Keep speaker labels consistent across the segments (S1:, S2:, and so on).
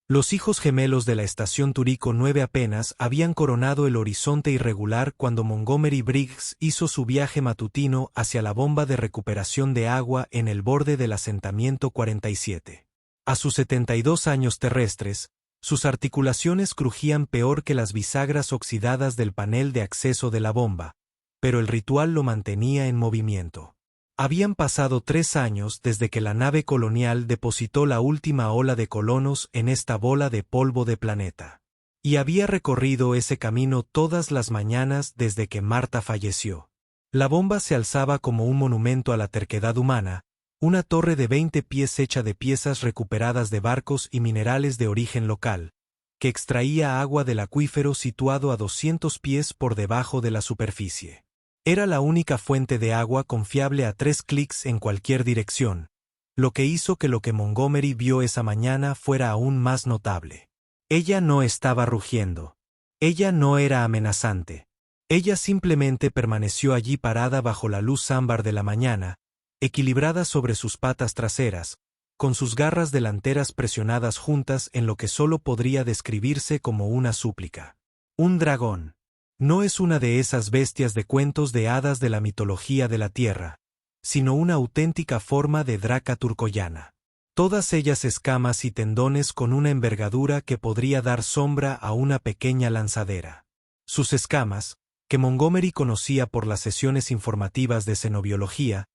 S1: Los hijos gemelos de la estación Turiko 9 apenas habían coronado el horizonte irregular cuando Montgomery Briggs hizo su viaje matutino hacia la bomba de recuperación de agua en el borde del asentamiento 47. A sus 72 años terrestres, sus articulaciones crujían peor que las bisagras oxidadas del panel de acceso de la bomba, pero el ritual lo mantenía en movimiento. Habían pasado 3 años desde que la nave colonial depositó la última ola de colonos en esta bola de polvo de planeta. Y había recorrido ese camino todas las mañanas desde que Marta falleció. La bomba se alzaba como un monumento a la terquedad humana, una torre de 20 pies hecha de piezas recuperadas de barcos y minerales de origen local, que extraía agua del acuífero situado a 200 pies por debajo de la superficie. Era la única fuente de agua confiable a 3 clics en cualquier dirección, lo que hizo que lo que Montgomery vio esa mañana fuera aún más notable. Ella no estaba rugiendo. Ella no era amenazante. Ella simplemente permaneció allí parada bajo la luz ámbar de la mañana, equilibrada sobre sus patas traseras, con sus garras delanteras presionadas juntas en lo que solo podría describirse como una súplica. Un dragón. No es una de esas bestias de cuentos de hadas de la mitología de la Tierra, sino una auténtica forma de draca turcoyana. Todas ellas escamas y tendones con una envergadura que podría dar sombra a una pequeña lanzadera. Sus escamas, que Montgomery conocía por las sesiones informativas de xenobiología,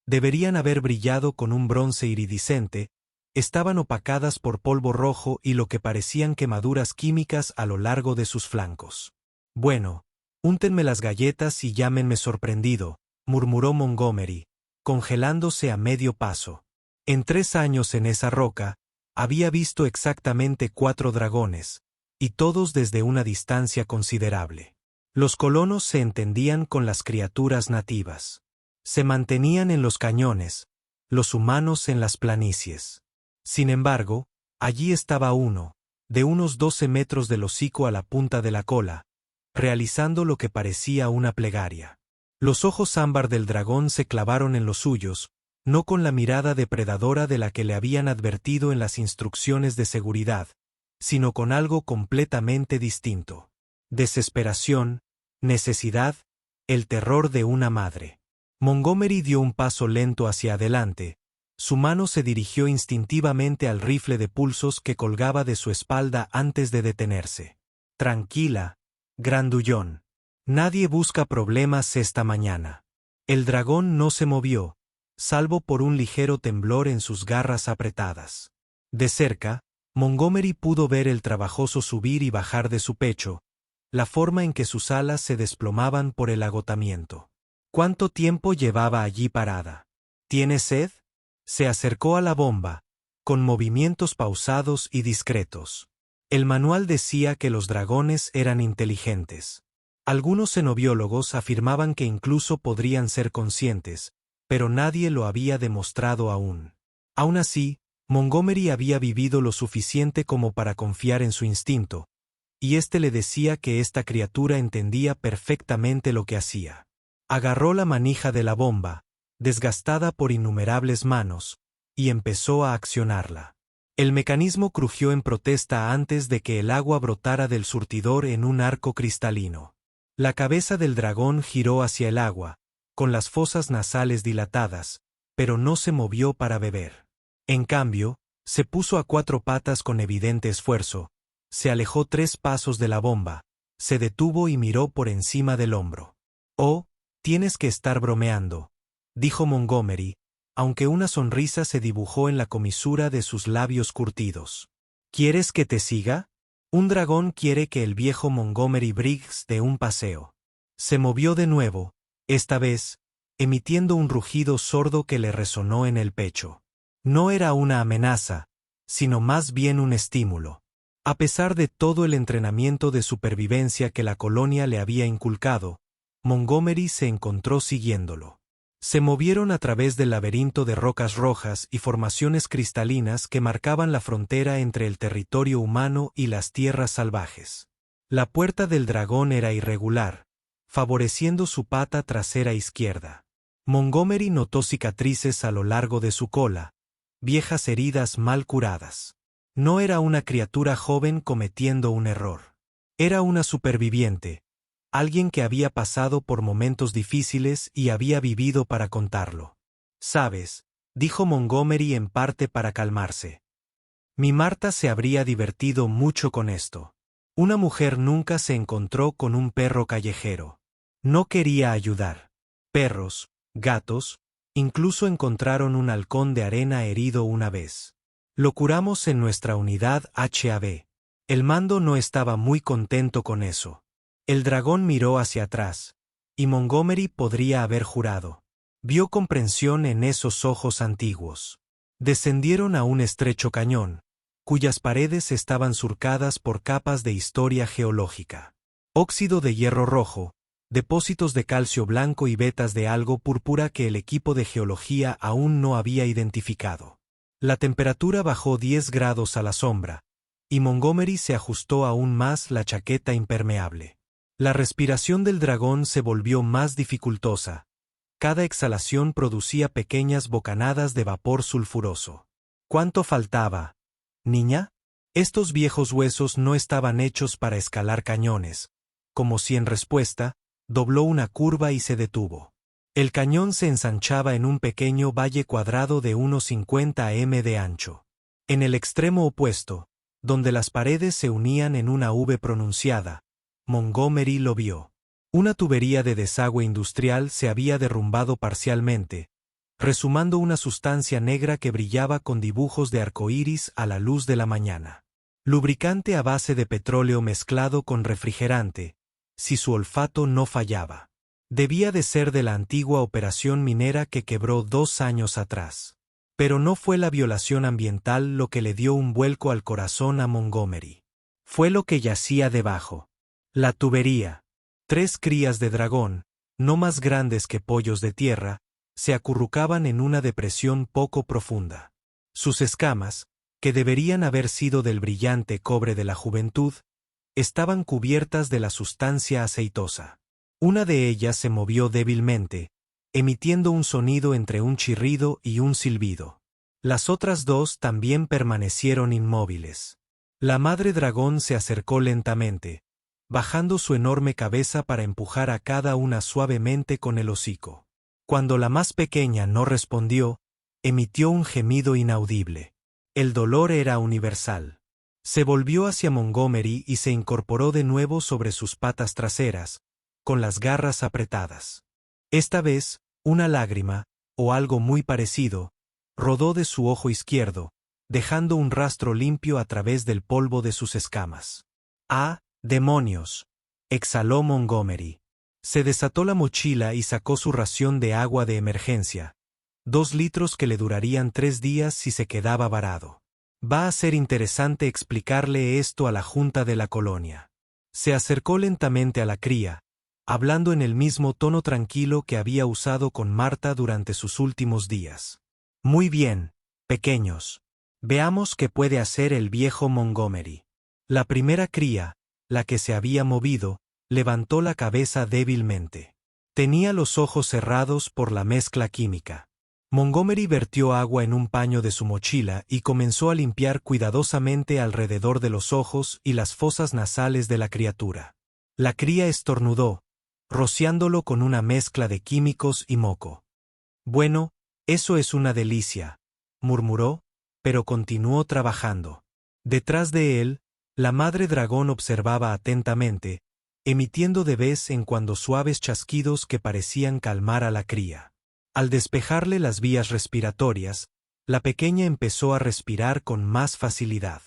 S1: deberían haber brillado con un bronce iridiscente, estaban opacadas por polvo rojo y lo que parecían quemaduras químicas a lo largo de sus flancos. Bueno, úntenme las galletas y llámenme sorprendido, murmuró Montgomery, congelándose a medio paso. En 3 años en esa roca, había visto exactamente 4 dragones, y todos desde una distancia considerable. Los colonos se entendían con las criaturas nativas. Se mantenían en los cañones, los humanos en las planicies. Sin embargo, allí estaba uno, de unos 12 metros del hocico a la punta de la cola, realizando lo que parecía una plegaria. Los ojos ámbar del dragón se clavaron en los suyos, no con la mirada depredadora de la que le habían advertido en las instrucciones de seguridad, sino con algo completamente distinto. Desesperación, necesidad, el terror de una madre. Montgomery dio un paso lento hacia adelante, su mano se dirigió instintivamente al rifle de pulsos que colgaba de su espalda antes de detenerse. Tranquila, grandullón. Nadie busca problemas esta mañana. El dragón no se movió, salvo por un ligero temblor en sus garras apretadas. De cerca, Montgomery pudo ver el trabajoso subir y bajar de su pecho, la forma en que sus alas se desplomaban por el agotamiento. ¿Cuánto tiempo llevaba allí parada? ¿Tiene sed? Se acercó a la bomba, con movimientos pausados y discretos. El manual decía que los dragones eran inteligentes. Algunos xenobiólogos afirmaban que incluso podrían ser conscientes, pero nadie lo había demostrado aún. Aún así, Montgomery había vivido lo suficiente como para confiar en su instinto, y éste le decía que esta criatura entendía perfectamente lo que hacía. Agarró la manija de la bomba, desgastada por innumerables manos, y empezó a accionarla. El mecanismo crujió en protesta antes de que el agua brotara del surtidor en un arco cristalino. La cabeza del dragón giró hacia el agua, con las fosas nasales dilatadas, pero no se movió para beber. En cambio, se puso a 4 patas con evidente esfuerzo, se alejó 3 pasos de la bomba, se detuvo y miró por encima del hombro. «Oh, tienes que estar bromeando», dijo Montgomery, aunque una sonrisa se dibujó en la comisura de sus labios curtidos. «¿Quieres que te siga? Un dragón quiere que el viejo Montgomery Briggs dé un paseo». Se movió de nuevo, esta vez, emitiendo un rugido sordo que le resonó en el pecho. No era una amenaza, sino más bien un estímulo. A pesar de todo el entrenamiento de supervivencia que la colonia le había inculcado, Montgomery se encontró siguiéndolo. Se movieron a través del laberinto de rocas rojas y formaciones cristalinas que marcaban la frontera entre el territorio humano y las tierras salvajes. La puerta del dragón era irregular, favoreciendo su pata trasera izquierda. Montgomery notó cicatrices a lo largo de su cola, viejas heridas mal curadas. No era una criatura joven cometiendo un error. Era una superviviente, alguien que había pasado por momentos difíciles y había vivido para contarlo. «Sabes», dijo Montgomery en parte para calmarse. «Mi Marta se habría divertido mucho con esto. Una mujer nunca se encontró con un perro callejero. No quería ayudar. Perros, gatos, incluso encontraron un halcón de arena herido una vez. Lo curamos en nuestra unidad HAB. El mando no estaba muy contento con eso. El dragón miró hacia atrás, y Montgomery podría haber jurado. Vio comprensión en esos ojos antiguos. Descendieron a un estrecho cañón, cuyas paredes estaban surcadas por capas de historia geológica. Óxido de hierro rojo, depósitos de calcio blanco y vetas de algo púrpura que el equipo de geología aún no había identificado. La temperatura bajó 10 grados a la sombra, y Montgomery se ajustó aún más la chaqueta impermeable. La respiración del dragón se volvió más dificultosa. Cada exhalación producía pequeñas bocanadas de vapor sulfuroso. ¿Cuánto faltaba, niña? Estos viejos huesos no estaban hechos para escalar cañones. Como si en respuesta, dobló una curva y se detuvo. El cañón se ensanchaba en un pequeño valle cuadrado de unos 50 m de ancho. En el extremo opuesto, donde las paredes se unían en una V pronunciada, Montgomery lo vio. Una tubería de desagüe industrial se había derrumbado parcialmente, resumando una sustancia negra que brillaba con dibujos de arcoíris a la luz de la mañana. Lubricante a base de petróleo mezclado con refrigerante, si su olfato no fallaba. Debía de ser de la antigua operación minera que quebró 2 años atrás. Pero no fue la violación ambiental lo que le dio un vuelco al corazón a Montgomery. Fue lo que yacía debajo. La tubería. 3 crías de dragón, no más grandes que pollos de tierra, se acurrucaban en una depresión poco profunda. Sus escamas, que deberían haber sido del brillante cobre de la juventud, estaban cubiertas de la sustancia aceitosa. Una de ellas se movió débilmente, emitiendo un sonido entre un chirrido y un silbido. Las otras 2 también permanecieron inmóviles. La madre dragón se acercó lentamente, bajando su enorme cabeza para empujar a cada una suavemente con el hocico. Cuando la más pequeña no respondió, emitió un gemido inaudible. El dolor era universal. Se volvió hacia Montgomery y se incorporó de nuevo sobre sus patas traseras, con las garras apretadas. Esta vez, una lágrima, o algo muy parecido, rodó de su ojo izquierdo, dejando un rastro limpio a través del polvo de sus escamas. ¡Ah, demonios!, exhaló Montgomery. Se desató la mochila y sacó su ración de agua de emergencia, 2 litros que le durarían 3 días si se quedaba varado. Va a ser interesante explicarle esto a la junta de la colonia. Se acercó lentamente a la cría, hablando en el mismo tono tranquilo que había usado con Marta durante sus últimos días. Muy bien, pequeños. Veamos qué puede hacer el viejo Montgomery. La primera cría, la que se había movido, levantó la cabeza débilmente. Tenía los ojos cerrados por la mezcla química. Montgomery vertió agua en un paño de su mochila y comenzó a limpiar cuidadosamente alrededor de los ojos y las fosas nasales de la criatura. La cría estornudó, rociándolo con una mezcla de químicos y moco. Bueno, eso es una delicia, murmuró, pero continuó trabajando. Detrás de él, la madre dragón observaba atentamente, emitiendo de vez en cuando suaves chasquidos que parecían calmar a la cría. Al despejarle las vías respiratorias, la pequeña empezó a respirar con más facilidad.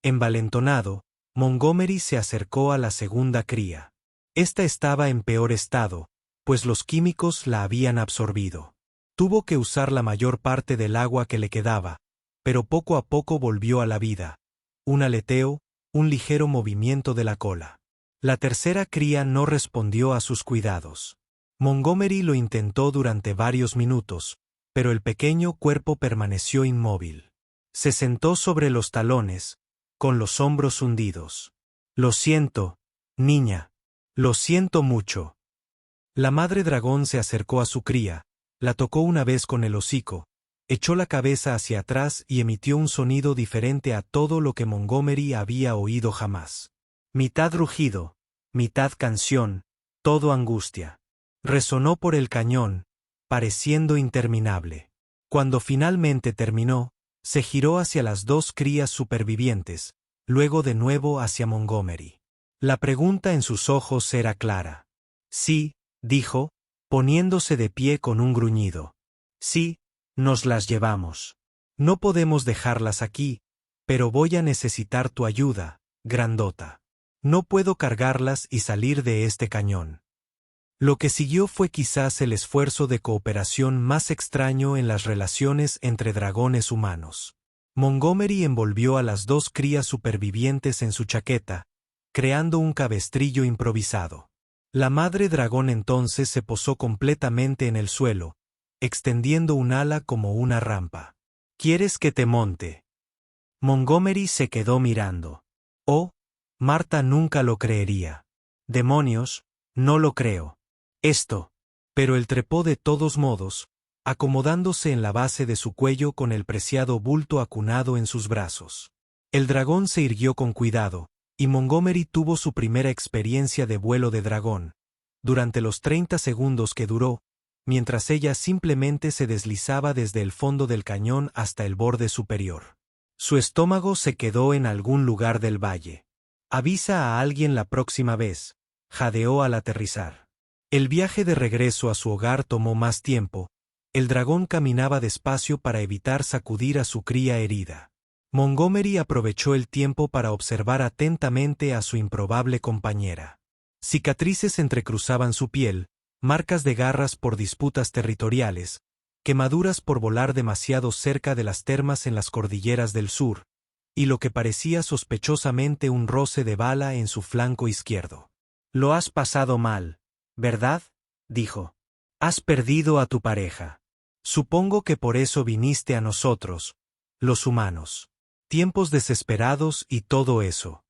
S1: Envalentonado, Montgomery se acercó a la segunda cría. Esta estaba en peor estado, pues los químicos la habían absorbido. Tuvo que usar la mayor parte del agua que le quedaba, pero poco a poco volvió a la vida. Un aleteo, un ligero movimiento de la cola. La tercera cría no respondió a sus cuidados. Montgomery lo intentó durante varios minutos, pero el pequeño cuerpo permaneció inmóvil. Se sentó sobre los talones, con los hombros hundidos. Lo siento, niña. Lo siento mucho. La madre dragón se acercó a su cría, la tocó una vez con el hocico, Echó la cabeza hacia atrás y emitió un sonido diferente a todo lo que Montgomery había oído jamás. Mitad rugido, mitad canción, todo angustia. Resonó por el cañón, pareciendo interminable. Cuando finalmente terminó, se giró hacia las dos crías supervivientes, luego de nuevo hacia Montgomery. La pregunta en sus ojos era clara. Sí, dijo, poniéndose de pie con un gruñido. Sí, nos las llevamos. No podemos dejarlas aquí, pero voy a necesitar tu ayuda, grandota. No puedo cargarlas y salir de este cañón. Lo que siguió fue quizás el esfuerzo de cooperación más extraño en las relaciones entre dragones humanos. Montgomery envolvió a las dos crías supervivientes en su chaqueta, creando un cabestrillo improvisado. La madre dragón entonces se posó completamente en el suelo, extendiendo un ala como una rampa. ¿Quieres que te monte? Montgomery se quedó mirando. Oh, Marta nunca lo creería. Demonios, no lo creo. Esto. Pero él trepó de todos modos, acomodándose en la base de su cuello con el preciado bulto acunado en sus brazos. El dragón se irguió con cuidado, y Montgomery tuvo su primera experiencia de vuelo de dragón, durante los 30 segundos que duró, mientras ella simplemente se deslizaba desde el fondo del cañón hasta el borde superior. Su estómago se quedó en algún lugar del valle. Avisa a alguien la próxima vez, jadeó al aterrizar. El viaje de regreso a su hogar tomó más tiempo. El dragón caminaba despacio para evitar sacudir a su cría herida. Montgomery aprovechó el tiempo para observar atentamente a su improbable compañera. Cicatrices entrecruzaban su piel, marcas de garras por disputas territoriales, quemaduras por volar demasiado cerca de las termas en las cordilleras del sur, y lo que parecía sospechosamente un roce de bala en su flanco izquierdo. Lo has pasado mal, ¿verdad? Dijo. Has perdido a tu pareja. Supongo que por eso viniste a nosotros, los humanos. Tiempos desesperados y todo eso.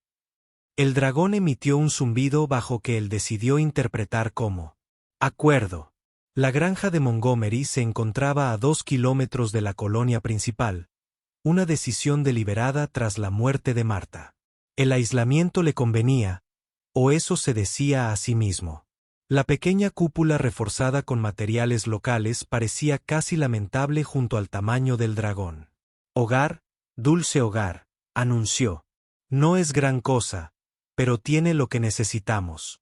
S1: El dragón emitió un zumbido bajo que él decidió interpretar como acuerdo. La granja de Montgomery se encontraba a 2 kilómetros de la colonia principal, una decisión deliberada tras la muerte de Marta. El aislamiento le convenía, o eso se decía a sí mismo. La pequeña cúpula reforzada con materiales locales parecía casi lamentable junto al tamaño del dragón. Hogar, dulce hogar, anunció. No es gran cosa, pero tiene lo que necesitamos.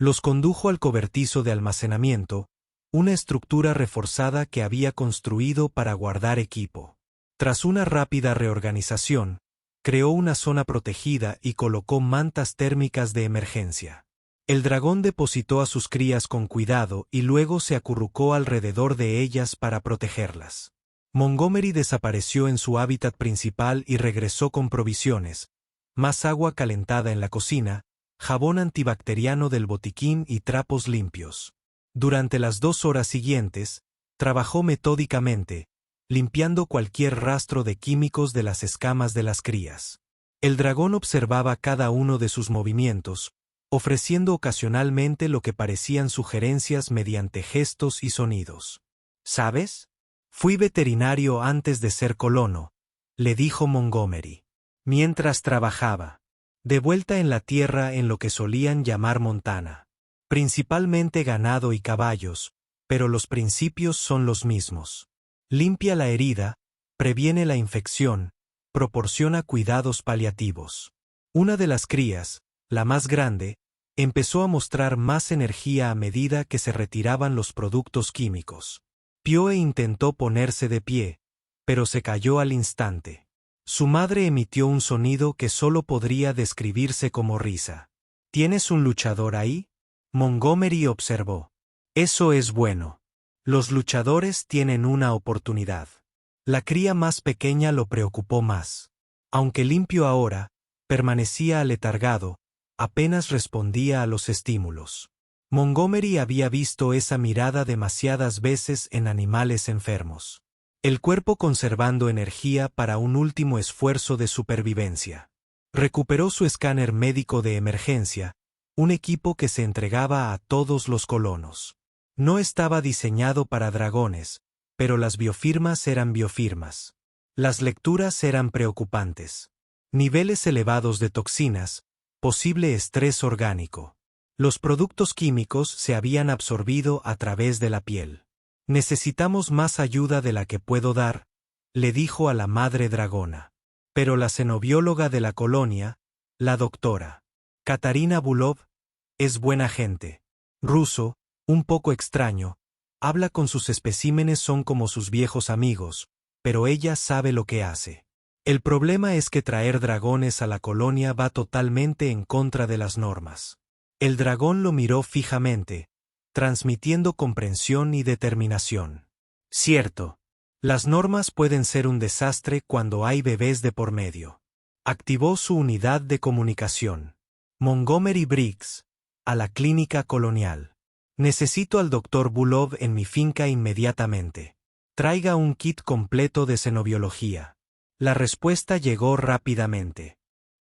S1: Los condujo al cobertizo de almacenamiento, una estructura reforzada que había construido para guardar equipo. Tras una rápida reorganización, creó una zona protegida y colocó mantas térmicas de emergencia. El dragón depositó a sus crías con cuidado y luego se acurrucó alrededor de ellas para protegerlas. Montgomery desapareció en su hábitat principal y regresó con provisiones, más agua calentada en la cocina, jabón antibacteriano del botiquín y trapos limpios. Durante las 2 horas siguientes, trabajó metódicamente, limpiando cualquier rastro de químicos de las escamas de las crías. El dragón observaba cada uno de sus movimientos, ofreciendo ocasionalmente lo que parecían sugerencias mediante gestos y sonidos. ¿Sabes? Fui veterinario antes de ser colono, le dijo Montgomery. Mientras trabajaba. De vuelta en la tierra en lo que solían llamar Montana. Principalmente ganado y caballos, pero los principios son los mismos. Limpia la herida, previene la infección, proporciona cuidados paliativos. Una de las crías, la más grande, empezó a mostrar más energía a medida que se retiraban los productos químicos. Pioe intentó ponerse de pie, pero se cayó al instante. Su madre emitió un sonido que solo podría describirse como risa. ¿Tienes un luchador ahí? Montgomery observó. Eso es bueno. Los luchadores tienen una oportunidad. La cría más pequeña lo preocupó más. Aunque limpio ahora, permanecía aletargado, apenas respondía a los estímulos. Montgomery había visto esa mirada demasiadas veces en animales enfermos. El cuerpo conservando energía para un último esfuerzo de supervivencia. Recuperó su escáner médico de emergencia, un equipo que se entregaba a todos los colonos. No estaba diseñado para dragones, pero las biofirmas eran biofirmas. Las lecturas eran preocupantes. Niveles elevados de toxinas, posible estrés orgánico. Los productos químicos se habían absorbido a través de la piel. Necesitamos más ayuda de la que puedo dar, le dijo a la madre dragona. Pero la xenobióloga de la colonia, la doctora Katarina Bulov, es buena gente. Ruso, un poco extraño, habla con sus especímenes, son como sus viejos amigos, pero ella sabe lo que hace. El problema es que traer dragones a la colonia va totalmente en contra de las normas. El dragón lo miró fijamente, transmitiendo comprensión y determinación. Cierto. Las normas pueden ser un desastre cuando hay bebés de por medio. Activó su unidad de comunicación. Montgomery Briggs, a la clínica colonial. Necesito al Dr. Bulov en mi finca inmediatamente. Traiga un kit completo de xenobiología. La respuesta llegó rápidamente.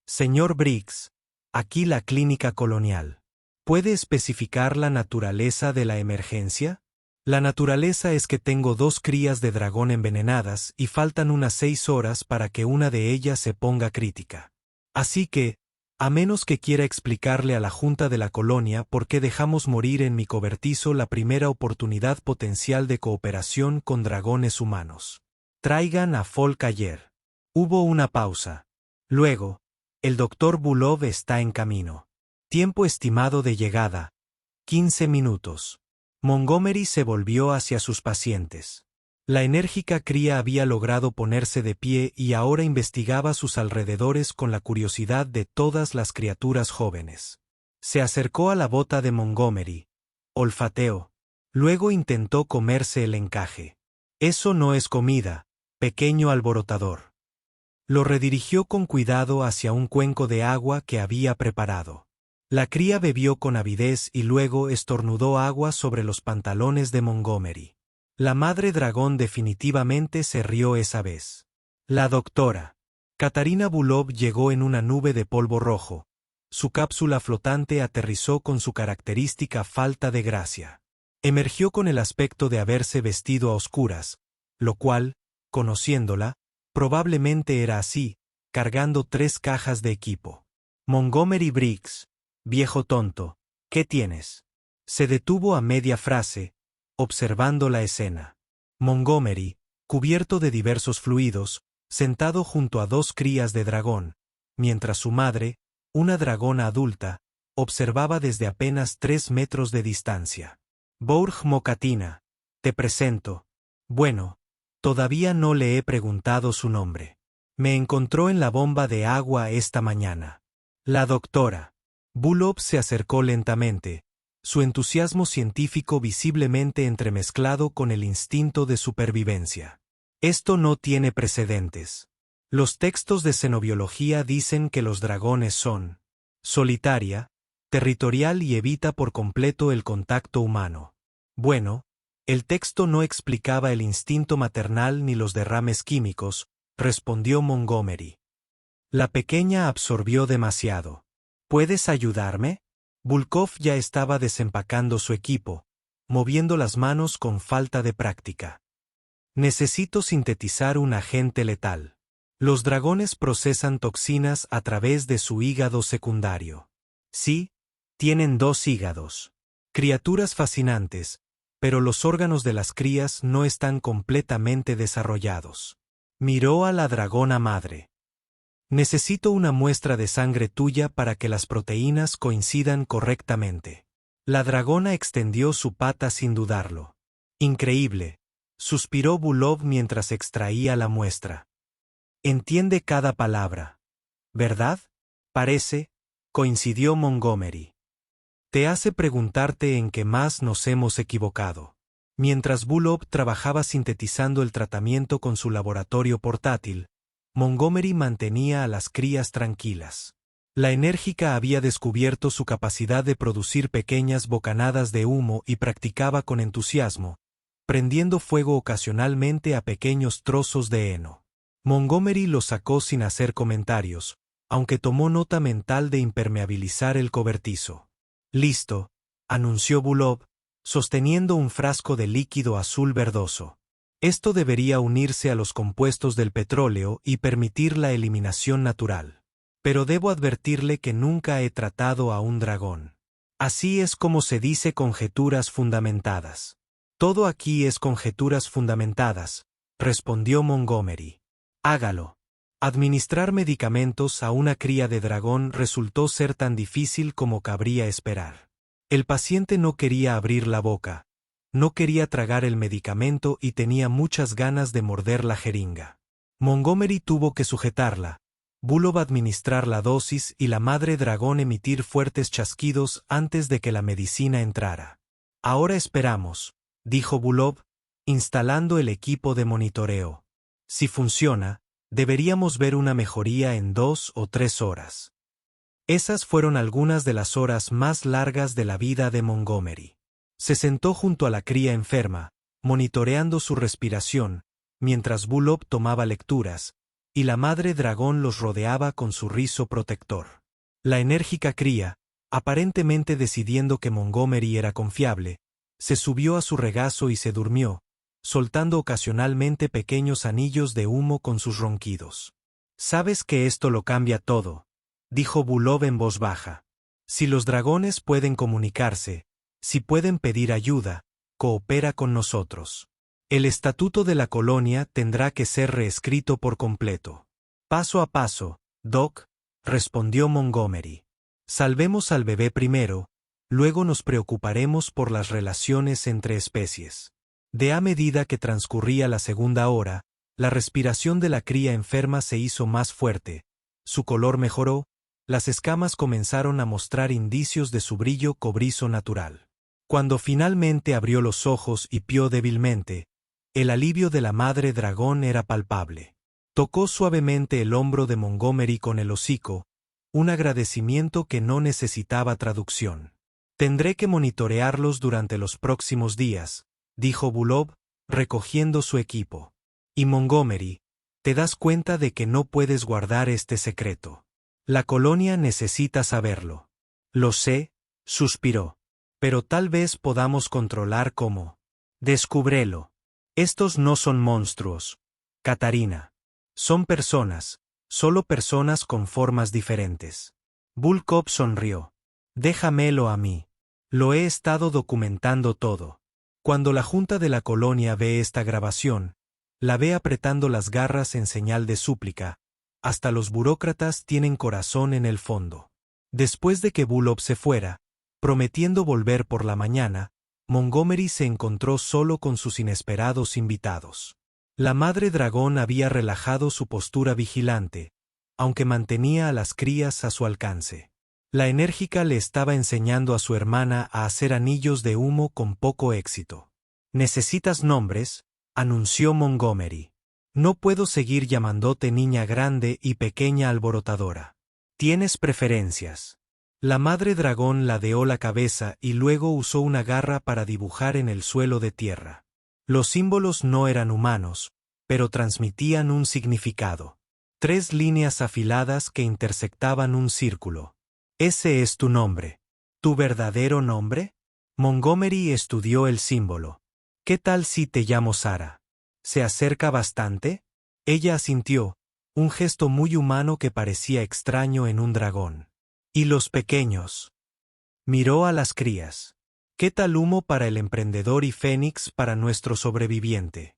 S1: Señor Briggs, aquí la clínica colonial. ¿Puede especificar la naturaleza de la emergencia? La naturaleza es que tengo 2 crías de dragón envenenadas y faltan unas 6 horas para que una de ellas se ponga crítica. Así que, a menos que quiera explicarle a la Junta de la Colonia por qué dejamos morir en mi cobertizo la primera oportunidad potencial de cooperación con dragones humanos. Traigan a Folk ayer. Hubo una pausa. Luego, el Dr. Bulov está en camino. Tiempo estimado de llegada: 15 minutos. Montgomery se volvió hacia sus pacientes. La enérgica cría había logrado ponerse de pie y ahora investigaba sus alrededores con la curiosidad de todas las criaturas jóvenes. Se acercó a la bota de Montgomery. Olfateó. Luego intentó comerse el encaje. Eso no es comida, pequeño alborotador. Lo redirigió con cuidado hacia un cuenco de agua que había preparado. La cría bebió con avidez y luego estornudó agua sobre los pantalones de Montgomery. La madre dragón definitivamente se rió esa vez. La doctora Katarina Bulov llegó en una nube de polvo rojo. Su cápsula flotante aterrizó con su característica falta de gracia. Emergió con el aspecto de haberse vestido a oscuras, lo cual, conociéndola, probablemente era así, cargando 3 cajas de equipo. Montgomery Briggs, viejo tonto, ¿qué tienes? Se detuvo a media frase, observando la escena. Montgomery, cubierto de diversos fluidos, sentado junto a 2 crías de dragón, mientras su madre, una dragona adulta, observaba desde apenas 3 metros de distancia. Bourg Mocatina, te presento. Bueno, todavía no le he preguntado su nombre. Me encontró en la bomba de agua esta mañana. La doctora Bulov se acercó lentamente, su entusiasmo científico visiblemente entremezclado con el instinto de supervivencia. Esto no tiene precedentes. Los textos de xenobiología dicen que los dragones son solitaria, territorial y evita por completo el contacto humano. Bueno, el texto no explicaba el instinto maternal ni los derrames químicos, respondió Montgomery. La pequeña absorbió demasiado. ¿Puedes ayudarme? Bulkov ya estaba desempacando su equipo, moviendo las manos con falta de práctica. Necesito sintetizar un agente letal. Los dragones procesan toxinas a través de su hígado secundario. Sí, tienen 2 hígados. Criaturas fascinantes, pero los órganos de las crías no están completamente desarrollados. Miró a la dragona madre. Necesito una muestra de sangre tuya para que las proteínas coincidan correctamente. La dragona extendió su pata sin dudarlo. Increíble, suspiró Bulov mientras extraía la muestra. Entiende cada palabra, ¿verdad? Parece, coincidió Montgomery. Te hace preguntarte en qué más nos hemos equivocado. Mientras Bulov trabajaba sintetizando el tratamiento con su laboratorio portátil, Montgomery mantenía a las crías tranquilas. La enérgica había descubierto su capacidad de producir pequeñas bocanadas de humo y practicaba con entusiasmo, prendiendo fuego ocasionalmente a pequeños trozos de heno. Montgomery lo sacó sin hacer comentarios, aunque tomó nota mental de impermeabilizar el cobertizo. Listo, anunció Bulov, sosteniendo un frasco de líquido azul verdoso. Esto debería unirse a los compuestos del petróleo y permitir la eliminación natural. Pero debo advertirle que nunca he tratado a un dragón. Así es como se dice conjeturas fundamentadas. Todo aquí es conjeturas fundamentadas, respondió Montgomery. Hágalo. Administrar medicamentos a una cría de dragón resultó ser tan difícil como cabría esperar. El paciente no quería abrir la boca, no quería tragar el medicamento y tenía muchas ganas de morder la jeringa. Montgomery tuvo que sujetarla, Bulov administrar la dosis y la madre dragón emitir fuertes chasquidos antes de que la medicina entrara. Ahora esperamos, dijo Bulov, instalando el equipo de monitoreo. Si funciona, deberíamos ver una mejoría en 2 o 3 horas. Esas fueron algunas de las horas más largas de la vida de Montgomery. Se sentó junto a la cría enferma, monitoreando su respiración, mientras Bulov tomaba lecturas, y la madre dragón los rodeaba con su rizo protector. La enérgica cría, aparentemente decidiendo que Montgomery era confiable, se subió a su regazo y se durmió, soltando ocasionalmente pequeños anillos de humo con sus ronquidos. «Sabes que esto lo cambia todo», dijo Bulov en voz baja. «Si los dragones pueden comunicarse, si pueden pedir ayuda, coopera con nosotros. El estatuto de la colonia tendrá que ser reescrito por completo». «Paso a paso, Doc», respondió Montgomery. «Salvemos al bebé primero, luego nos preocuparemos por las relaciones entre especies». A medida que transcurría la segunda hora, la respiración de la cría enferma se hizo más fuerte, su color mejoró, las escamas comenzaron a mostrar indicios de su brillo cobrizo natural. Cuando finalmente abrió los ojos y pió débilmente, el alivio de la madre dragón era palpable. Tocó suavemente el hombro de Montgomery con el hocico, un agradecimiento que no necesitaba traducción. «Tendré que monitorearlos durante los próximos días», dijo Bulov, recogiendo su equipo. «Y Montgomery, te das cuenta de que no puedes guardar este secreto. La colonia necesita saberlo». «Lo sé», suspiró. «Pero tal vez podamos controlar cómo». «Descúbrelo. Estos no son monstruos, Katarina. Son personas, solo personas con formas diferentes». Bulkov sonrió. «Déjamelo a mí. Lo he estado documentando todo». Cuando la Junta de la Colonia ve esta grabación, la ve apretando las garras en señal de súplica, hasta los burócratas tienen corazón en el fondo. Después de que Bulov se fuera, prometiendo volver por la mañana, Montgomery se encontró solo con sus inesperados invitados. La madre dragón había relajado su postura vigilante, aunque mantenía a las crías a su alcance. La enérgica le estaba enseñando a su hermana a hacer anillos de humo con poco éxito. «¿Necesitas nombres?», anunció Montgomery. «No puedo seguir llamándote niña grande y pequeña alborotadora. ¿Tienes preferencias?». La madre dragón ladeó la cabeza y luego usó una garra para dibujar en el suelo de tierra. Los símbolos no eran humanos, pero transmitían un significado. 3 líneas afiladas que intersectaban un círculo. «¿Ese es tu nombre? ¿Tu verdadero nombre?». Montgomery estudió el símbolo. «¿Qué tal si te llamo Sara? ¿Se acerca bastante?». Ella asintió, un gesto muy humano que parecía extraño en un dragón. «¿Y los pequeños?». Miró a las crías. «¿Qué tal humo para el emprendedor y fénix para nuestro sobreviviente?».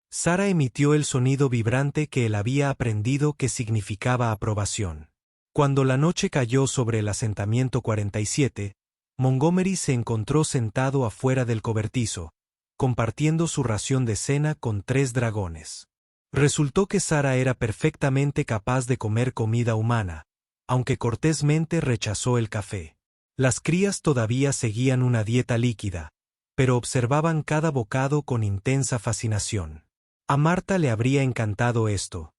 S1: Sara emitió el sonido vibrante que él había aprendido que significaba aprobación. Cuando la noche cayó sobre el asentamiento 47, Montgomery se encontró sentado afuera del cobertizo, compartiendo su ración de cena con 3 dragones. Resultó que Sara era perfectamente capaz de comer comida humana, aunque cortésmente rechazó el café. Las crías todavía seguían una dieta líquida, pero observaban cada bocado con intensa fascinación. A Marta le habría encantado esto,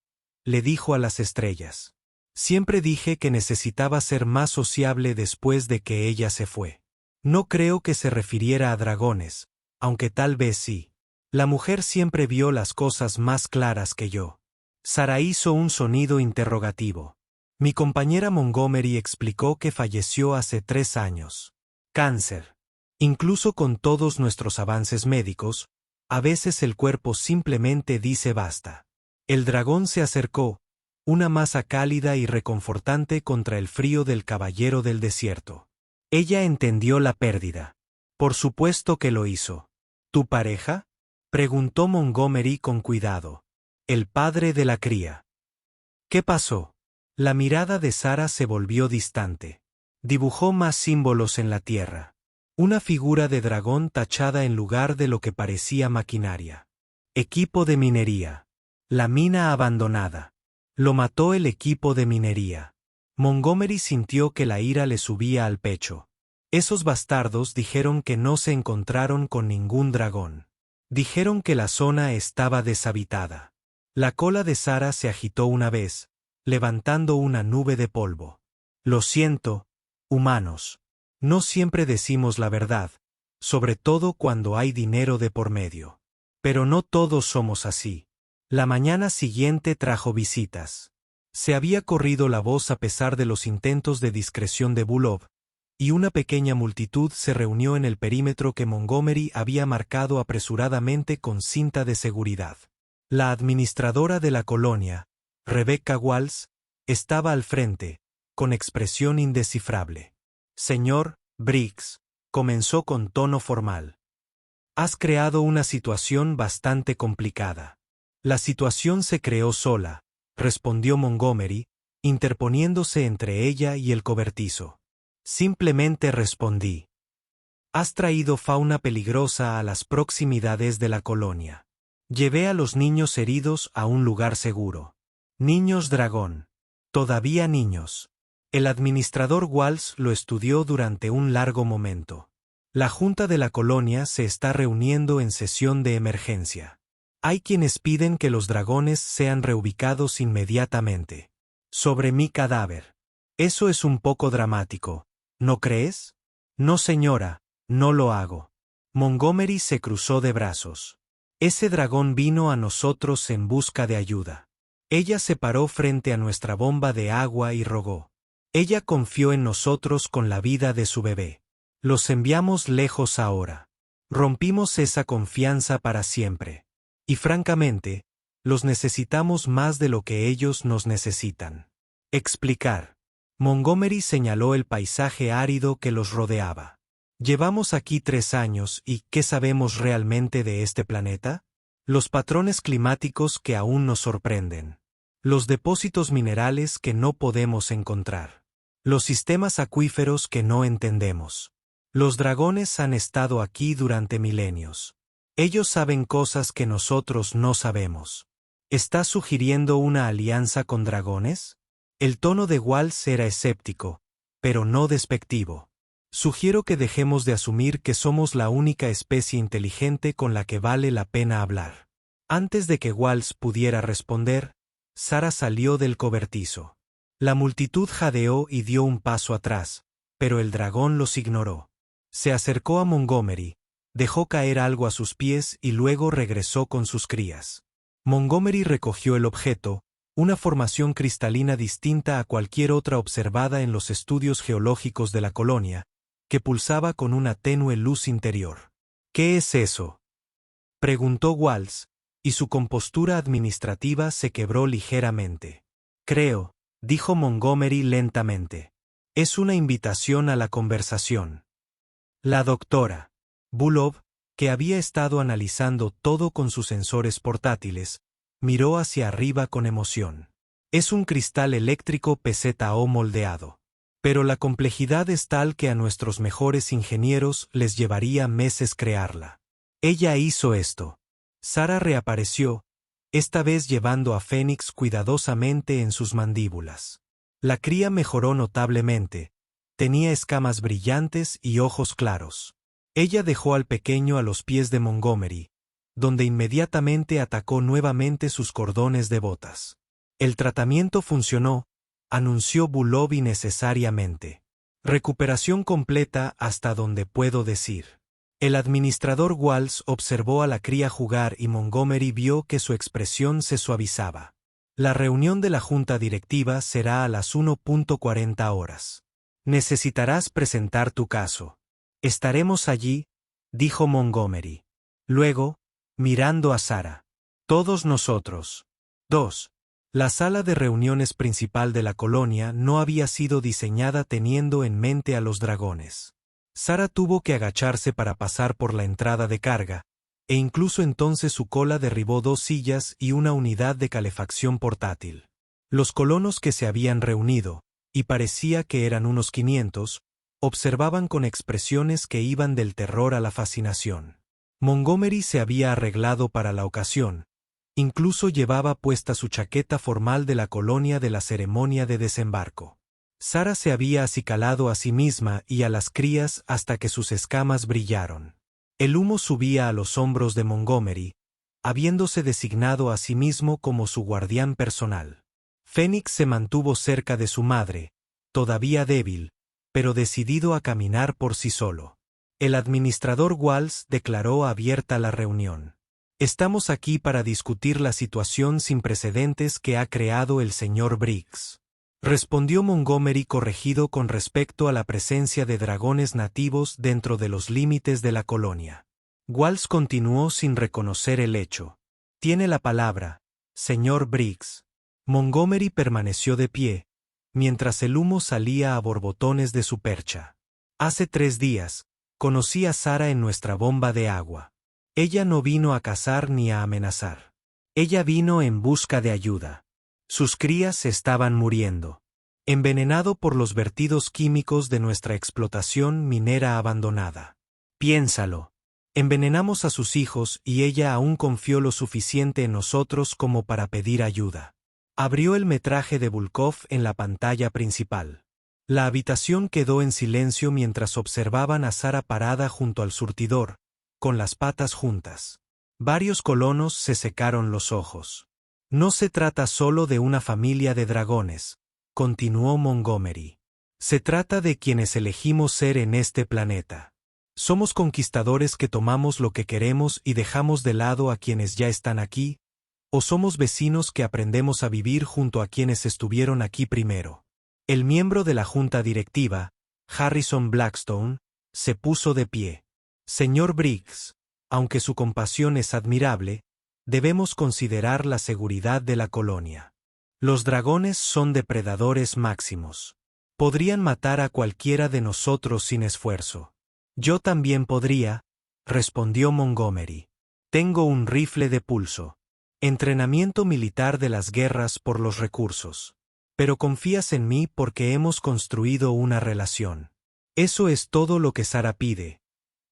S1: le dijo a las estrellas. Siempre dije que necesitaba ser más sociable después de que ella se fue. No creo que se refiriera a dragones, aunque tal vez sí. La mujer siempre vio las cosas más claras que yo. Sara hizo un sonido interrogativo. Mi compañera Montgomery explicó que falleció hace 3 años. Cáncer. Incluso con todos nuestros avances médicos, A veces el cuerpo simplemente dice basta. El dragón se acercó, una masa cálida y reconfortante contra el frío del caballero del desierto. Ella entendió la pérdida. Por supuesto que lo hizo. ¿Tu pareja? Preguntó Montgomery con cuidado. El padre de la cría. ¿Qué pasó? La mirada de Sarah se volvió distante. Dibujó más símbolos en la tierra. Una figura de dragón tachada en lugar de lo que parecía maquinaria. Equipo de minería. La mina abandonada. Lo mató el equipo de minería. Montgomery sintió que la ira le subía al pecho. Esos bastardos dijeron que no se encontraron con ningún dragón. Dijeron que la zona estaba deshabitada. La cola de Sarah se agitó una vez, levantando una nube de polvo. Lo siento, humanos. No siempre decimos la verdad, sobre todo cuando hay dinero de por medio. Pero no todos somos así. La mañana siguiente trajo visitas. Se había corrido la voz a pesar de los intentos de discreción de Bulov, y una pequeña multitud se reunió en el perímetro que Montgomery había marcado apresuradamente con cinta de seguridad. La administradora de la colonia, Rebecca Walls, estaba al frente, con expresión indescifrable. Señor Briggs, comenzó con tono formal. Has creado una situación bastante complicada. La situación se creó sola, respondió Montgomery, interponiéndose entre ella y el cobertizo. Simplemente respondí. Has traído fauna peligrosa a las proximidades de la colonia. Llevé a los niños heridos a un lugar seguro. Niños dragón. Todavía niños. El administrador Walls lo estudió durante un largo momento. La junta de la colonia se está reuniendo en sesión de emergencia. Hay quienes piden que los dragones sean reubicados inmediatamente. Sobre mi cadáver. Eso es un poco dramático, ¿no crees? No, señora, no lo hago. Montgomery se cruzó de brazos. Ese dragón vino a nosotros en busca de ayuda. Ella se paró frente a nuestra bomba de agua y rogó. Ella confió en nosotros con la vida de su bebé. Los enviamos lejos ahora. Rompimos esa confianza para siempre. Y francamente, los necesitamos más de lo que ellos nos necesitan. Explicar. Montgomery señaló el paisaje árido que los rodeaba. Llevamos aquí 3 años y ¿qué sabemos realmente de este planeta? Los patrones climáticos que aún nos sorprenden. Los depósitos minerales que no podemos encontrar. Los sistemas acuíferos que no entendemos. Los dragones han estado aquí durante milenios. Ellos saben cosas que nosotros no sabemos. ¿Estás sugiriendo una alianza con dragones? El tono de Walls era escéptico, pero no despectivo. Sugiero que dejemos de asumir que somos la única especie inteligente con la que vale la pena hablar. Antes de que Walls pudiera responder, Sarah salió del cobertizo. La multitud jadeó y dio un paso atrás, pero el dragón los ignoró. Se acercó a Montgomery, dejó caer algo a sus pies y luego regresó con sus crías. Montgomery recogió el objeto, una formación cristalina distinta a cualquier otra observada en los estudios geológicos de la colonia, que pulsaba con una tenue luz interior. ¿Qué es eso?, preguntó Walls, y su compostura administrativa se quebró ligeramente. Creo, dijo Montgomery lentamente. Es una invitación a la conversación. La doctora Bulov, que había estado analizando todo con sus sensores portátiles, miró hacia arriba con emoción. Es un cristal eléctrico PZO moldeado. Pero la complejidad es tal que a nuestros mejores ingenieros les llevaría meses crearla. Ella hizo esto. Sarah reapareció, esta vez llevando a Fénix cuidadosamente en sus mandíbulas. La cría mejoró notablemente. Tenía escamas brillantes y ojos claros. Ella dejó al pequeño a los pies de Montgomery, donde inmediatamente atacó nuevamente sus cordones de botas. El tratamiento funcionó, anunció Bulov innecesariamente. Recuperación completa hasta donde puedo decir. El administrador Walls observó a la cría jugar y Montgomery vio que su expresión se suavizaba. La reunión de la junta directiva será a las 1:40 horas. Necesitarás presentar tu caso. Estaremos allí, dijo Montgomery. Luego, mirando a Sara. Todos nosotros. 2. La sala de reuniones principal de la colonia no había sido diseñada teniendo en mente a los dragones. Sara tuvo que agacharse para pasar por la entrada de carga, e incluso entonces su cola derribó 2 sillas y una unidad de calefacción portátil. Los colonos que se habían reunido, y parecía que eran unos 500, observaban con expresiones que iban del terror a la fascinación. Montgomery se había arreglado para la ocasión, incluso llevaba puesta su chaqueta formal de la colonia de la ceremonia de desembarco. Sara se había acicalado a sí misma y a las crías hasta que sus escamas brillaron. El humo subía a los hombros de Montgomery, habiéndose designado a sí mismo como su guardián personal. Phoenix se mantuvo cerca de su madre, todavía débil, pero decidido a caminar por sí solo. El administrador Walls declaró abierta la reunión. Estamos aquí para discutir la situación sin precedentes que ha creado el señor Briggs. Respondió Montgomery corregido con respecto a la presencia de dragones nativos dentro de los límites de la colonia. Walls continuó sin reconocer el hecho. Tiene la palabra, señor Briggs. Montgomery permaneció de pie, mientras el humo salía a borbotones de su percha. Hace 3 días, conocí a Sara en nuestra bomba de agua. Ella no vino a cazar ni a amenazar. Ella vino en busca de ayuda. Sus crías estaban muriendo. Envenenado por los vertidos químicos de nuestra explotación minera abandonada. Piénsalo. Envenenamos a sus hijos y ella aún confió lo suficiente en nosotros como para pedir ayuda. Abrió el metraje de Volkov en la pantalla principal. La habitación quedó en silencio mientras observaban a Sara parada junto al surtidor, con las patas juntas. Varios colonos se secaron los ojos. No se trata solo de una familia de dragones, continuó Montgomery. Se trata de quienes elegimos ser en este planeta. Somos conquistadores que tomamos lo que queremos y dejamos de lado a quienes ya están aquí, o somos vecinos que aprendemos a vivir junto a quienes estuvieron aquí primero. El miembro de la junta directiva, Harrison Blackstone, se puso de pie. Señor Briggs, aunque su compasión es admirable, debemos considerar la seguridad de la colonia. Los dragones son depredadores máximos. Podrían matar a cualquiera de nosotros sin esfuerzo. Yo también podría, respondió Montgomery. Tengo un rifle de pulso. Entrenamiento militar de las guerras por los recursos. Pero confías en mí porque hemos construido una relación. Eso es todo lo que Sara pide.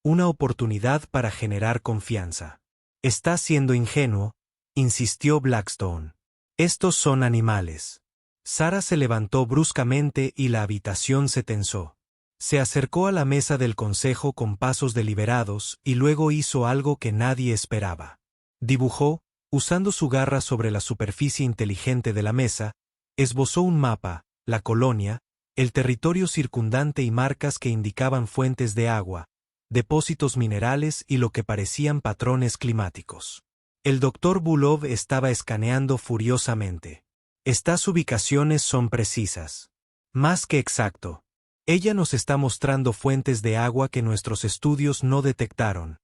S1: Una oportunidad para generar confianza. Estás siendo ingenuo, insistió Blackstone. Estos son animales. Sara se levantó bruscamente y la habitación se tensó. Se acercó a la mesa del consejo con pasos deliberados y luego hizo algo que nadie esperaba. Dibujó, usando su garra sobre la superficie inteligente de la mesa, esbozó un mapa, la colonia, el territorio circundante y marcas que indicaban fuentes de agua, depósitos minerales y lo que parecían patrones climáticos. El Dr. Bulov estaba escaneando furiosamente. Estas ubicaciones son precisas. Más que exacto. Ella nos está mostrando fuentes de agua que nuestros estudios no detectaron,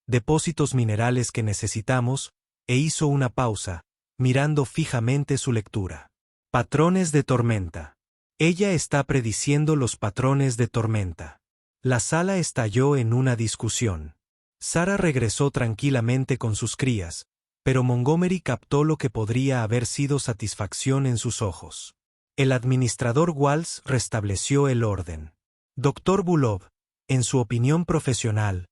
S1: depósitos minerales que necesitamos, e hizo una pausa, mirando fijamente su lectura. Patrones de tormenta. Ella está prediciendo los patrones de tormenta. La sala estalló en una discusión. Sara regresó tranquilamente con sus crías, pero Montgomery captó lo que podría haber sido satisfacción en sus ojos. El administrador Walls restableció el orden. Dr. Bulov, en su opinión profesional,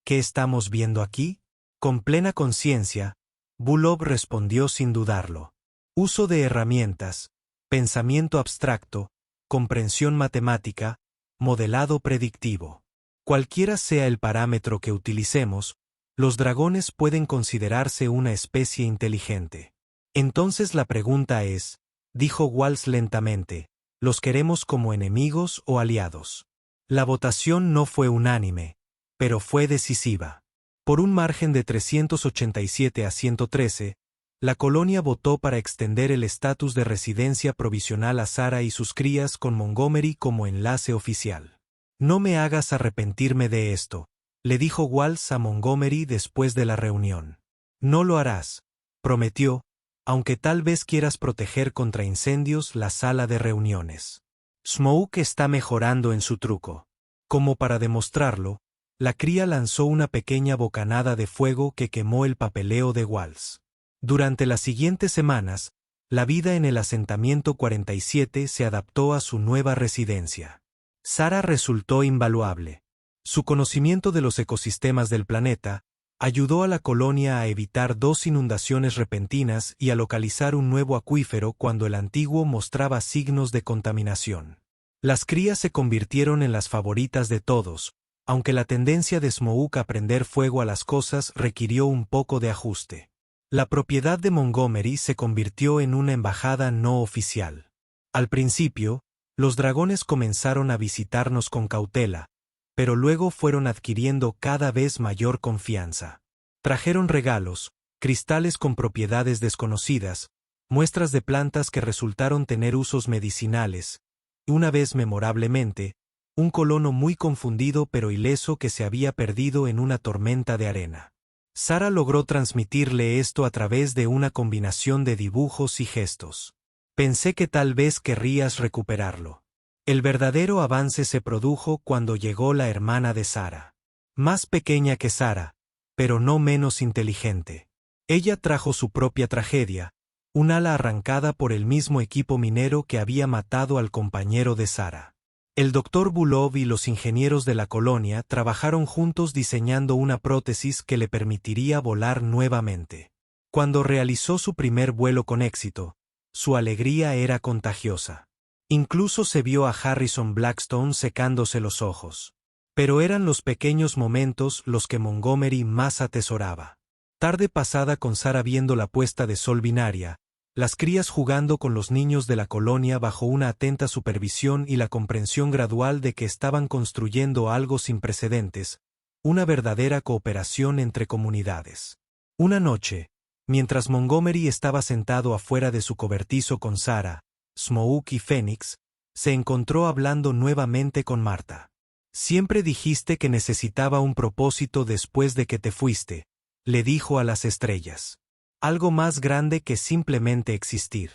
S1: ¿qué estamos viendo aquí? Con plena conciencia, Bulov respondió sin dudarlo. Uso de herramientas, pensamiento abstracto, comprensión matemática, modelado predictivo. Cualquiera sea el parámetro que utilicemos, los dragones pueden considerarse una especie inteligente. Entonces la pregunta es, dijo Walls lentamente, ¿los queremos como enemigos o aliados? La votación no fue unánime, pero fue decisiva. Por un margen de 387 a 113, la colonia votó para extender el estatus de residencia provisional a Sara y sus crías con Montgomery como enlace oficial. No me hagas arrepentirme de esto, le dijo Walls a Montgomery después de la reunión. No lo harás, prometió, aunque tal vez quieras proteger contra incendios la sala de reuniones. Smoke está mejorando en su truco. Como para demostrarlo, la cría lanzó una pequeña bocanada de fuego que quemó el papeleo de Walls. Durante las siguientes semanas, la vida en el asentamiento 47 se adaptó a su nueva residencia. Sarah resultó invaluable. Su conocimiento de los ecosistemas del planeta ayudó a la colonia a evitar 2 inundaciones repentinas y a localizar un nuevo acuífero cuando el antiguo mostraba signos de contaminación. Las crías se convirtieron en las favoritas de todos, aunque la tendencia de Smoke a prender fuego a las cosas requirió un poco de ajuste. La propiedad de Montgomery se convirtió en una embajada no oficial. Al principio, los dragones comenzaron a visitarnos con cautela, pero luego fueron adquiriendo cada vez mayor confianza. Trajeron regalos, cristales con propiedades desconocidas, muestras de plantas que resultaron tener usos medicinales, y una vez memorablemente, un colono muy confundido pero ileso que se había perdido en una tormenta de arena. Sarah logró transmitirle esto a través de una combinación de dibujos y gestos. Pensé que tal vez querrías recuperarlo. El verdadero avance se produjo cuando llegó la hermana de Sarah. Más pequeña que Sarah, pero no menos inteligente. Ella trajo su propia tragedia, un ala arrancada por el mismo equipo minero que había matado al compañero de Sarah. El Dr. Bulov y los ingenieros de la colonia trabajaron juntos diseñando una prótesis que le permitiría volar nuevamente. Cuando realizó su primer vuelo con éxito, su alegría era contagiosa. Incluso se vio a Harrison Blackstone secándose los ojos. Pero eran los pequeños momentos los que Montgomery más atesoraba. Tarde pasada con Sarah viendo la puesta de sol binaria, las crías jugando con los niños de la colonia bajo una atenta supervisión y la comprensión gradual de que estaban construyendo algo sin precedentes, una verdadera cooperación entre comunidades. Una noche, mientras Montgomery estaba sentado afuera de su cobertizo con Sarah, Smoke y Phoenix, se encontró hablando nuevamente con Marta. Siempre dijiste que necesitaba un propósito después de que te fuiste, le dijo a las estrellas. Algo más grande que simplemente existir.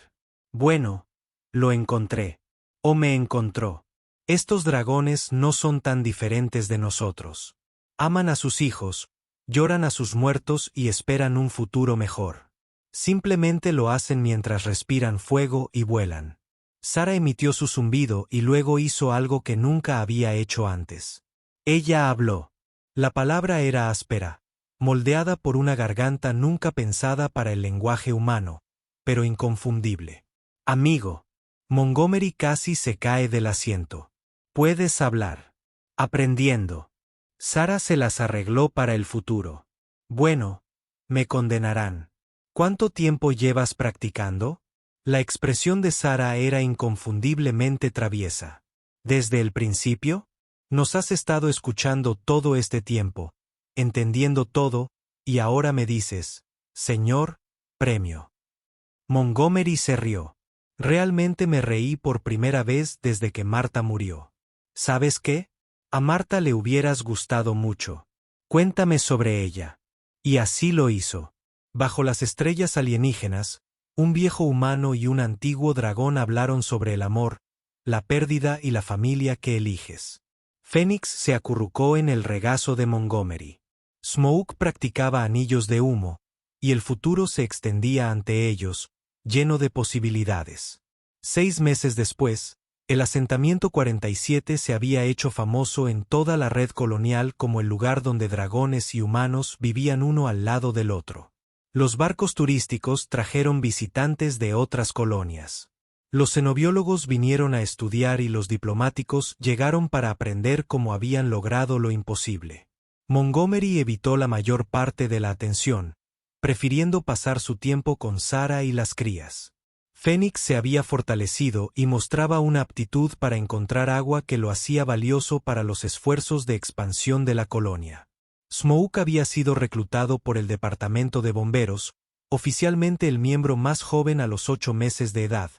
S1: Bueno, lo encontré. O me encontró. Estos dragones no son tan diferentes de nosotros. Aman a sus hijos, lloran a sus muertos y esperan un futuro mejor. Simplemente lo hacen mientras respiran fuego y vuelan. Sarah emitió su zumbido y luego hizo algo que nunca había hecho antes. Ella habló. La palabra era áspera, moldeada por una garganta nunca pensada para el lenguaje humano, pero inconfundible. Amigo. Montgomery casi se cae del asiento. Puedes hablar. Aprendiendo. Sarah se las arregló para el futuro. Bueno, me condenarán. ¿Cuánto tiempo llevas practicando? La expresión de Sarah era inconfundiblemente traviesa. ¿Desde el principio? Nos has estado escuchando todo este tiempo, entendiendo todo, y ahora me dices, Señor, premio. Montgomery se rió. Realmente me reí por primera vez desde que Marta murió. ¿Sabes qué? A Marta le hubieras gustado mucho. Cuéntame sobre ella. Y así lo hizo. Bajo las estrellas alienígenas, un viejo humano y un antiguo dragón hablaron sobre el amor, la pérdida y la familia que eliges. Phoenix se acurrucó en el regazo de Montgomery. Smoke practicaba anillos de humo, y el futuro se extendía ante ellos, lleno de posibilidades. 6 meses después, el asentamiento 47 se había hecho famoso en toda la red colonial como el lugar donde dragones y humanos vivían uno al lado del otro. Los barcos turísticos trajeron visitantes de otras colonias. Los xenobiólogos vinieron a estudiar y los diplomáticos llegaron para aprender cómo habían logrado lo imposible. Montgomery evitó la mayor parte de la atención, prefiriendo pasar su tiempo con Sarah y las crías. Phoenix se había fortalecido y mostraba una aptitud para encontrar agua que lo hacía valioso para los esfuerzos de expansión de la colonia. Smoke había sido reclutado por el departamento de bomberos, oficialmente el miembro más joven a los 8 meses de edad,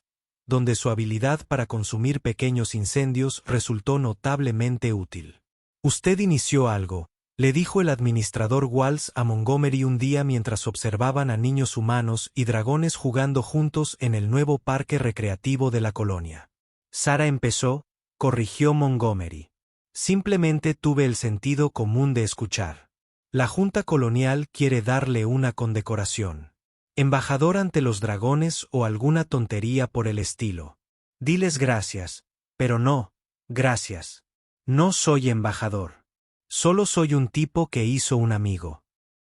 S1: donde su habilidad para consumir pequeños incendios resultó notablemente útil. Usted inició algo, le dijo el administrador Walls a Montgomery un día mientras observaban a niños humanos y dragones jugando juntos en el nuevo parque recreativo de la colonia. Sarah empezó, corrigió Montgomery. Simplemente tuve el sentido común de escuchar. La Junta Colonial quiere darle una condecoración. Embajador ante los dragones o alguna tontería por el estilo. Diles gracias, pero no, gracias. No soy embajador. Solo soy un tipo que hizo un amigo.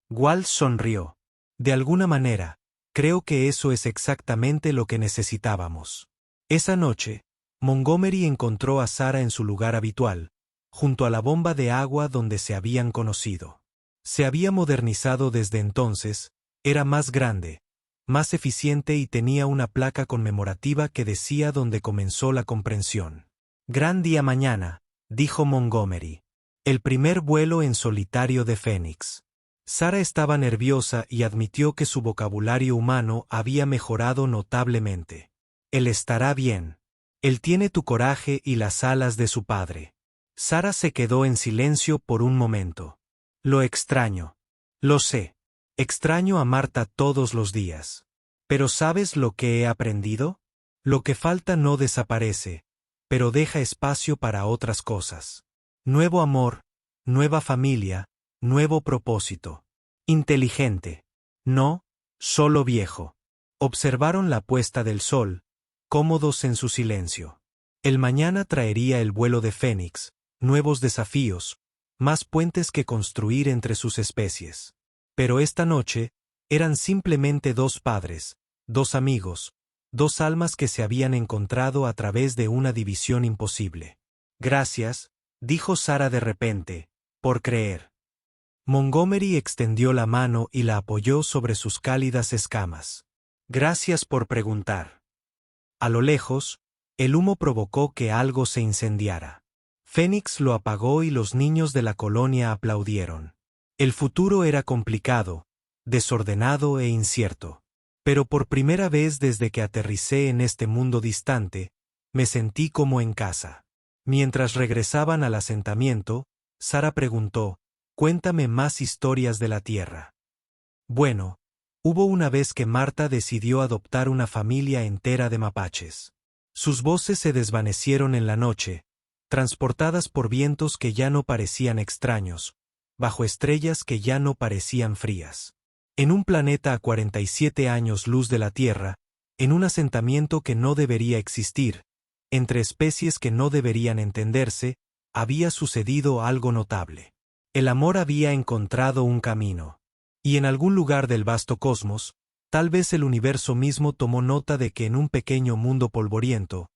S1: Walls sonrió. De alguna manera, creo que eso es exactamente lo que necesitábamos. Esa noche, Montgomery encontró a Sarah en su lugar habitual, junto a la bomba de agua donde se habían conocido. Se había modernizado desde entonces, era más grande, más eficiente y tenía una placa conmemorativa que decía dónde comenzó la comprensión. Gran día mañana, dijo Montgomery. El primer vuelo en solitario de Phoenix. Sarah estaba nerviosa y admitió que su vocabulario humano había mejorado notablemente. Él estará bien. Él tiene tu coraje y las alas de su padre. Sarah se quedó en silencio por un momento. Lo extraño. Lo sé. Extraño a Marta todos los días. Pero ¿sabes lo que he aprendido? Lo que falta no desaparece, pero deja espacio para otras cosas. Nuevo amor, nueva familia, nuevo propósito. Inteligente. No, solo viejo. Observaron la puesta del sol, cómodos en su silencio. El mañana traería el vuelo de Fénix, nuevos desafíos, más puentes que construir entre sus especies. Pero esta noche, eran simplemente dos padres, dos amigos, dos almas que se habían encontrado a través de una división imposible. Gracias, dijo Sarah de repente, por creer. Montgomery extendió la mano y la apoyó sobre sus cálidas escamas. Gracias por preguntar. A lo lejos, el humo provocó que algo se incendiara. Fénix lo apagó y los niños de la colonia aplaudieron. El futuro era complicado, desordenado e incierto. Pero por primera vez desde que aterricé en este mundo distante, me sentí como en casa. Mientras regresaban al asentamiento, Sarah preguntó, «Cuéntame más historias de la Tierra». Bueno, hubo una vez que Marta decidió adoptar una familia entera de mapaches. Sus voces se desvanecieron en la noche, transportadas por vientos que ya no parecían extraños, bajo estrellas que ya no parecían frías. En un planeta a 47 años luz de la Tierra, en un asentamiento que no debería existir, entre especies que no deberían entenderse, había sucedido algo notable. El amor había encontrado un camino. Y en algún lugar del vasto cosmos, tal vez el universo mismo tomó nota de que en un pequeño mundo polvoriento,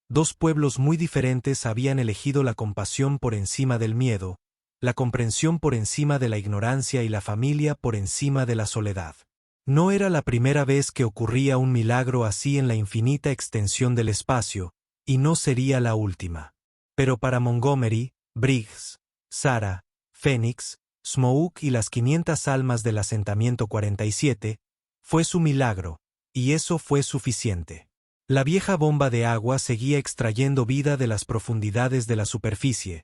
S1: dos pueblos muy diferentes habían elegido la compasión por encima del miedo, la comprensión por encima de la ignorancia y la familia por encima de la soledad. No era la primera vez que ocurría un milagro así en la infinita extensión del espacio, y no sería la última. Pero para Montgomery, Briggs, Sarah, Fénix, Smoke y las 500 almas del asentamiento 47, fue su milagro, y eso fue suficiente. La vieja bomba de agua seguía extrayendo vida de las profundidades de la superficie,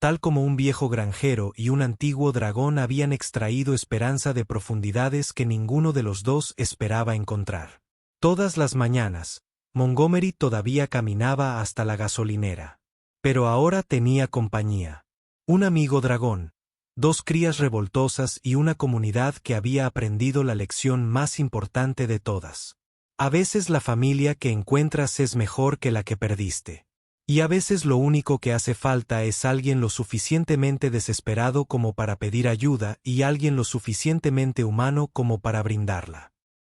S1: tal como un viejo granjero y un antiguo dragón habían extraído esperanza de profundidades que ninguno de los dos esperaba encontrar. Todas las mañanas, Montgomery todavía caminaba hasta la gasolinera. Pero ahora tenía compañía. Un amigo dragón, dos crías revoltosas y una comunidad que había aprendido la lección más importante de todas. A veces la familia que encuentras es mejor que la que perdiste. Y a veces lo único que hace falta es alguien lo suficientemente desesperado como para pedir ayuda y alguien lo suficientemente humano como para brindarla.